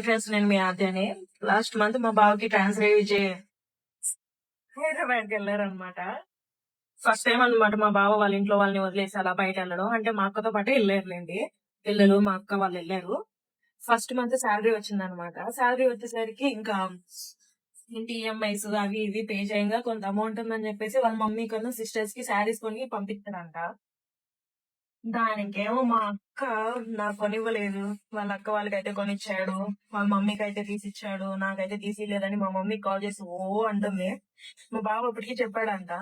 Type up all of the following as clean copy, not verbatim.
Friends, నేను మీ ఆద్యని. Last month మా బావకి ట్రాన్స్ఫర్ అయ్యి హైదరాబాద్కి వెళ్ళారనమాట. ఫస్ట్ టైం అనమాట మా బావ వాళ్ళ ఇంట్లో వాళ్ళని వదిలేసి అలా బయట వెళ్ళడం. అంటే మా అక్కతో పాటే వెళ్ళారులేండి. పిల్లలు మా అక్క వాళ్ళు వెళ్ళారు. ఫస్ట్ మంత్ శాలరీ వచ్చిందనమాట. శాలరీ వచ్చేసరికి ఇంకా ఇంటి ఈఎంఐస్ అవి ఇవి పే చేయంగా కొంత అమౌంట్ ఉందని చెప్పేసి వాళ్ళ మమ్మీ కన్నా సిస్టర్స్ కి శారీస్ కొని పంపిస్తారంట. దానికేమో మా అక్క నాకు కొనివ్వలేదు. వాళ్ళ అక్క వాళ్ళకైతే కొనిచ్చాడు. వాళ్ళ మమ్మీకి అయితే తీసిచ్చాడు. నాకైతే తీసిలేదని మా మమ్మీ కాల్ చేసి ఓ అంటుంది. మా బావ అప్పటికి చెప్పాడంట,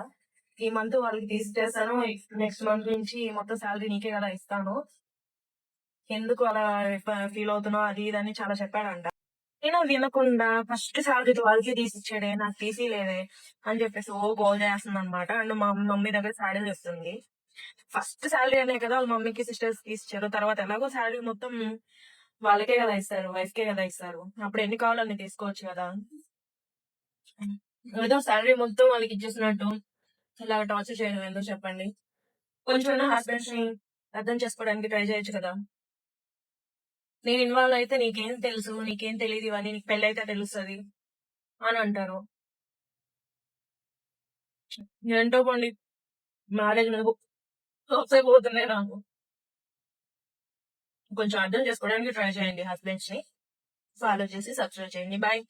ఈ మంత్ వాళ్ళకి తీసిచ్చేస్తాను, నెక్స్ట్ మంత్ నుంచి మొత్తం శాలరీ నీకే కదా ఇస్తాను, ఎందుకు అలా ఫీల్ అవుతున్నావు అది ఇది అని చాలా చెప్పాడంట. నేను వినకుండా ఫస్ట్ శాలరీ వాళ్ళకి తీసిచ్చాడే, నాకు తీసిలేదే అని చెప్పేసి ఓ గోల్ చేస్తుంది అనమాట. అండ్ మా మమ్మీ దగ్గర శాలరీ వస్తుంది. ఫస్ట్ శాలరీ అనే కదా వాళ్ళ మమ్మీకి సిస్టర్స్ కి ఇచ్చారు. తర్వాత ఎలాగో శాలరీ మొత్తం వాళ్ళకే కదా ఇస్తారు, వైఫ్ కే కదా ఇస్తారు. అప్పుడు ఎన్ని కావాలో అన్ని తీసుకోవచ్చు కదా. ఏదో శాలరీ మొత్తం వాళ్ళకి ఇచ్చేసినట్టు ఇలా టార్చర్ చేయడం ఎందుకు చెప్పండి. కొంచెం హస్బెండ్స్ ని అర్థం చేసుకోవడానికి ట్రై చేయొచ్చు కదా. నేను ఇన్వాల్వ్ అయితే నీకేం తెలుసు, నీకేం తెలియదు, ఇవన్నీ నీకు పెళ్ళి అయితే తెలుస్తుంది అని అంటారు. ఏంటో పండి, మ్యారేజ్ మీద పోతున్నాయి నాకు. కొంచెం అర్థం చేసుకోవడానికి ట్రై చేయండి హస్బెండ్స్ ని. ఫాలో చేసి సబ్స్క్రైబ్ చేయండి. బాయ్.